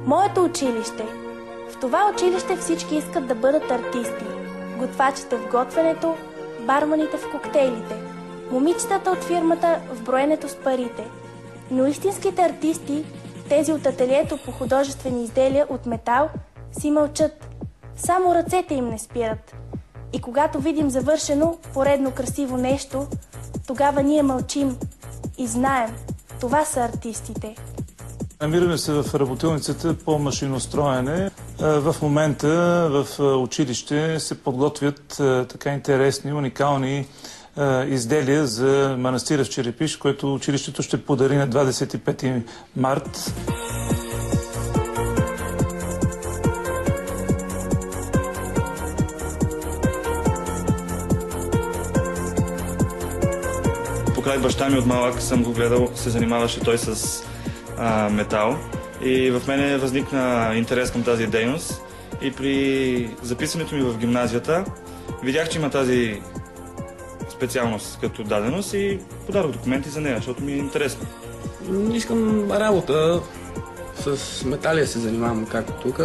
Моето училище. В това училище всички искат да бъдат артисти. Готвачите в готвенето, барманите в коктейлите, момичетата от фирмата в броенето с парите. Но истинските артисти, тези от ателието по художествени изделия от метал, си мълчат. Само ръцете им не спират. И когато видим завършено поредно красиво нещо, тогава ние мълчим и знаем, това са артистите. Намираме се в работилницата по машиностроене. В момента в училище се подготвят така интересни, уникални изделия за манастира в Черепиш, което училището ще подари на 25 март. Покрай баща ми от малък съм го гледал, се занимаваше той с метал и в мене възникна интерес към тази дейност и при записването ми в гимназията видях, че има тази специалност като даденост и подадох документи за нея, защото ми е интересно. Искам работа с металия се занимавам, както тук.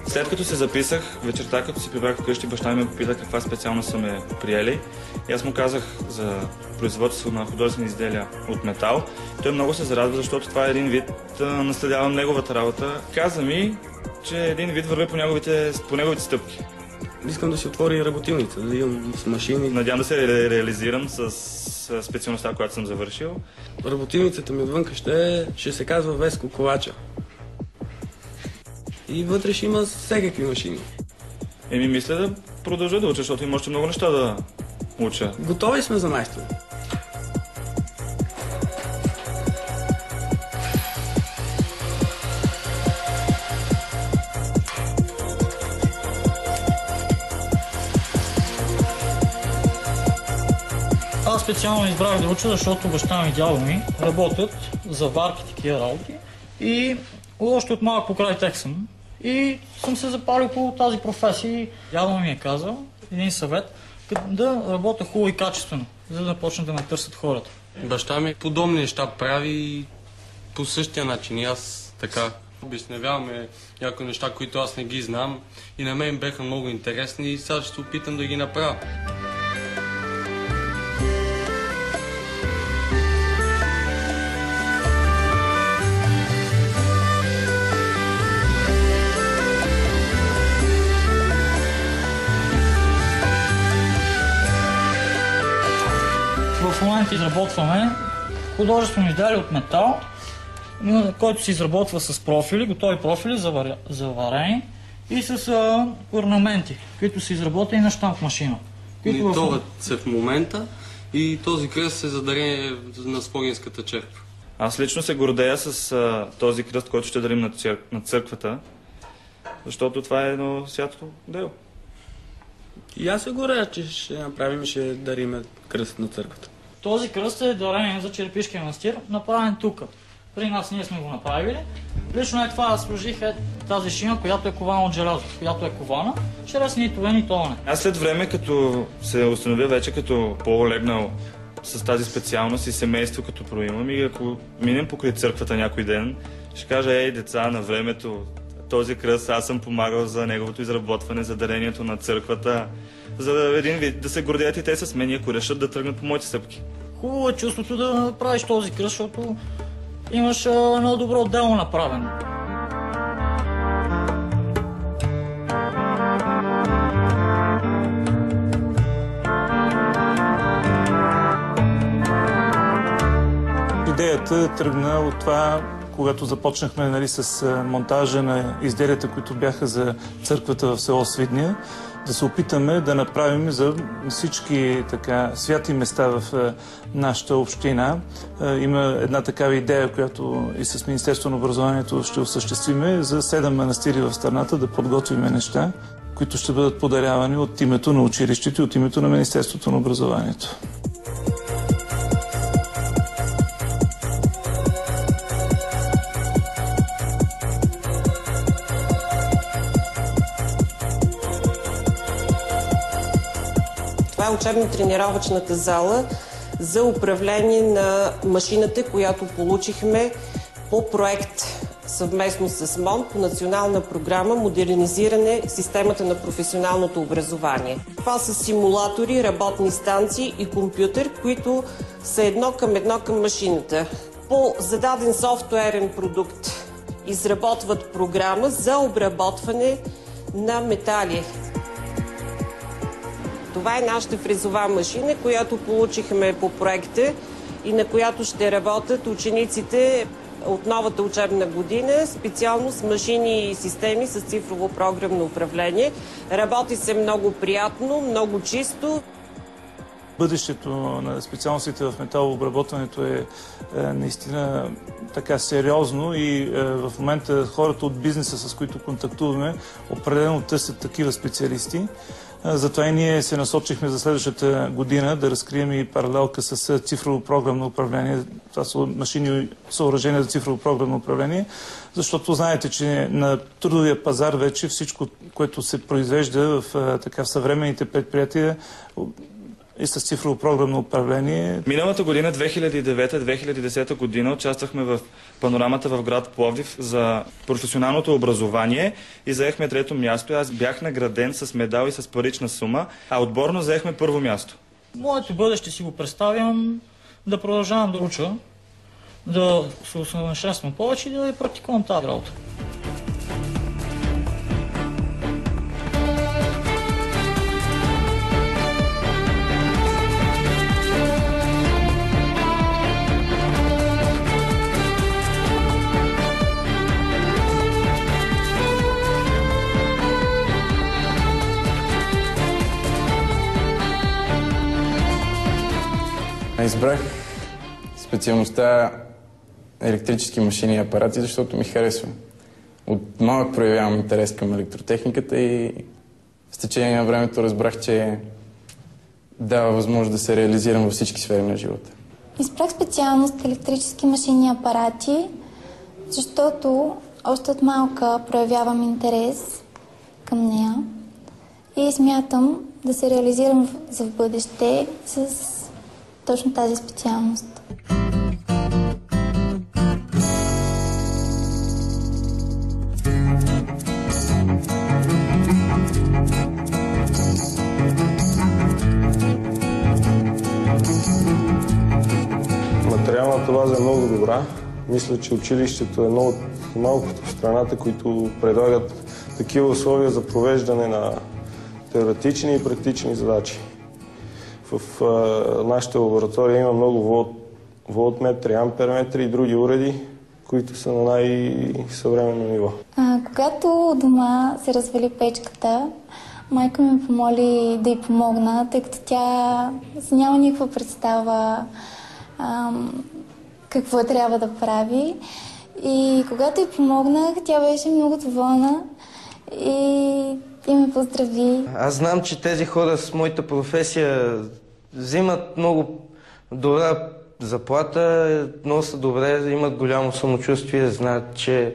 След като се записах, вечерта като си прибрах вкъщи, баща ми ме попита каква специалност са ме приели. И аз му казах за производство на художествени изделия от метал. Той много се зарадва, защото това е един вид, наследявам неговата работа. Каза ми, че един вид върви по неговите стъпки. Искам да си отвори работилница, да имам с машини. Надявам да се реализирам с специалността, която съм завършил. Работилницата ми отвънка ще се казва Веско Ковача. И вътре ще има всякакви машини. Мисля да продължа да уча, защото има още много неща да уча. Готови сме за майстор. Аз специално избрах да уча, защото баща ми и дядо ми работят за варки, такива работи и още от малък покрай тях съм. И съм се запалил по тази професия и дядо ми е казал един съвет да работя хубаво и качествено, за да почнат да ме търсят хората. Баща ми подобни неща прави по същия начин и аз така. Обясняваме някои неща, които аз не ги знам и на мен бяха много интересни и сега ще се опитам да ги направя. В момента изработваме художествено изделие от метал, който се изработва с профили, готови профили заварени и с орнаменти, които са изработени на щамп машина. Нитоват се в момента и този кръст се зададе на Спогинската черква. Аз лично се гордея с този кръст, който ще дарим на църквата, защото това е едно свято дело. И аз се гордея, че ще направим и ще дарим кръст на църквата. Този кръст е дарение за Черепишкия манастир, направен тук. При нас ние сме го направили. Лично е това сложих тази шина, която е кована от желязо, която е кована, чрез нитове нитоване. Аз след време, като се установя вече като по-легнал с тази специалност и семейство като проимам и ако минем покрай църквата някой ден, ще кажа, ей деца, на времето този кръст аз съм помагал за неговото изработване, за дарението на църквата, за един вид да се гордеят и те с мен, ако решат да тръгнат по моите стъпки. Хубаво е чувството да правиш този кръст, защото имаш едно добро дело направено. Идеята тръгна от това, когато започнахме с монтажа на изделията, които бяха за църквата в село Свидния, да се опитаме да направим за всички святи места в нашата община. Има една такава идея, която и с Министерството на образованието ще осъществиме за 7 манастири в страната да подготвиме неща, които ще бъдат подарявани от името на училището и от името на Министерството на образованието. Това е учебно-тренировъчната зала за управление на машината, която получихме по проект съвместно с МОН по национална програма „Модернизиране системата на професионалното образование“. Това са симулатори, работни станции и компютър, които са едно към машината. По зададен софтуерен продукт изработват програма за обработване на метали. Това е нашата фрезова машина, която получихме по проекта и на която ще работят учениците от новата учебна година, специално с машини и системи с цифрово програмно управление. Работи се много приятно, много чисто. Бъдещето на специалностите в металообработването е наистина така сериозно и в момента хората от бизнеса, с които контактуваме, определено търсят такива специалисти. Затова и ние се насочихме за следващата година да разкрием и паралелка с цифрово програмно управление. Това са машини и съоръжения за цифрово програмно управление, защото знаете, че на трудовия пазар вече всичко, което се произвежда в съвременните предприятия, и с цифрово програмно управление. Миналата година, 2009-2010 година, участвахме в панорамата в град Пловдив за професионалното образование и заехме 3-то място. Аз бях награден с медал и с парична сума, а отборно заехме 1-во място. Моето бъдеще си го представям да продължавам да уча, да се усъвършенствам повече и да практикувам тази работа. Избрах специалността електрически машини и апарати, защото ми харесва. От малък проявявам интерес към електротехниката и с течение на времето разбрах, че дава възможност да се реализирам във всички сфери на живота. Избрах специалност електрически машини и апарати, защото още от малка проявявам интерес към нея и смятам да се реализирам за в бъдеще с точно тази специалност. Материалната база е много добра. Мисля, че училището е едно от малкото в страната, които предлагат такива условия за провеждане на теоретични и практични задачи. В нашата лаборатория има много волтметри, амперметри и други уреди, които са на най-съвременно ниво. Когато дома се развали печката, майка ми помоли да й помогна, тъй като тя няма никаква представа какво трябва да прави. И когато й помогнах, тя беше много доволна и ме поздрави. Аз знам, че тези хора с моята професия взимат много добра заплата, носят добре, имат голямо самочувствие, знаят, че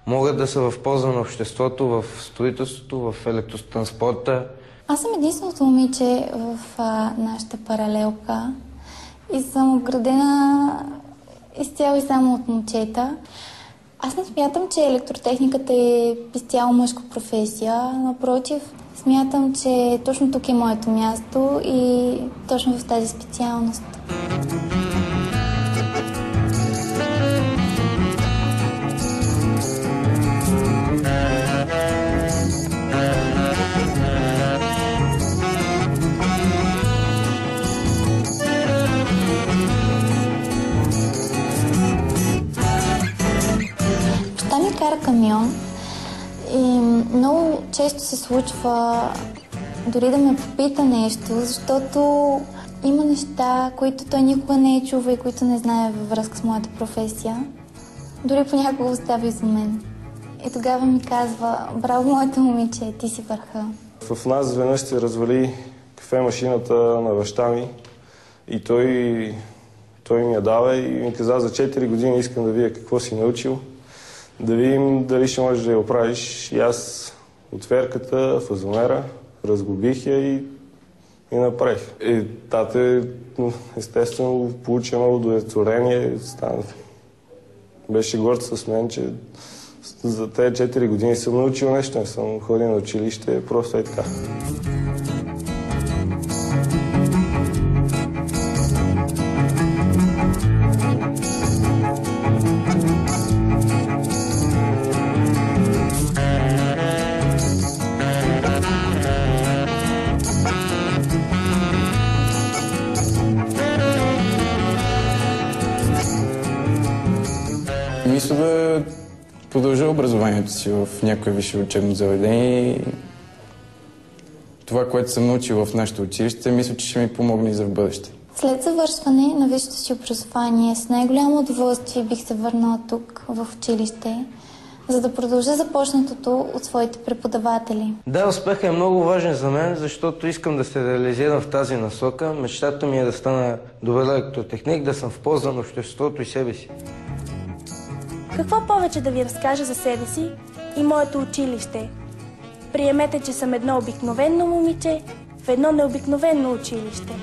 могат да са в полза на обществото, в строителството, в електротранспорта. Аз съм единственото момиче в нашата паралелка и съм обградена изцяло и само от момчета. Аз не смятам, че електротехниката е изцяло мъжка професия. Напротив, смятам, че точно тук е моето място и точно в тази специалност. Баща ми кара камион и много често се случва дори да ме попита нещо, защото има неща, които той никога не е чува и които не знае във връзка с моята професия. Дори понякога остава изумен. И тогава ми казва: браво, моето момиче, ти си върха. В нас веднъж се развали кафе-машината на баща ми и той ми я дава и ми каза: за 4 години искам да видя какво си научил, да видим дали ще можеш да я оправиш. И аз отверката, фазомера, разглобих я и направих. И тате, естествено, получи много удовлетворение. Беше горд с мен, че За тези 4 години съм научил нещо, не съм ходил на училище, просто е така. Мисля да продължа образованието си в някое висше учебно заведение и това, което съм научил в нашето училище, мисля, че ще ми помогне и за в бъдеще. След завършване на висшето си образование с най-голямо удоволствие бих се върнала тук, в училище, за да продължа започнатото от своите преподаватели. Да, успехът е много важен за мен, защото искам да се реализирам в тази насока. Мечтата ми е да стана добър електротехник, да съм в полза на обществото и себе си. Какво повече да ви разкажа за себе си и моето училище? Приемете, че съм едно обикновено момиче в едно необикновено училище.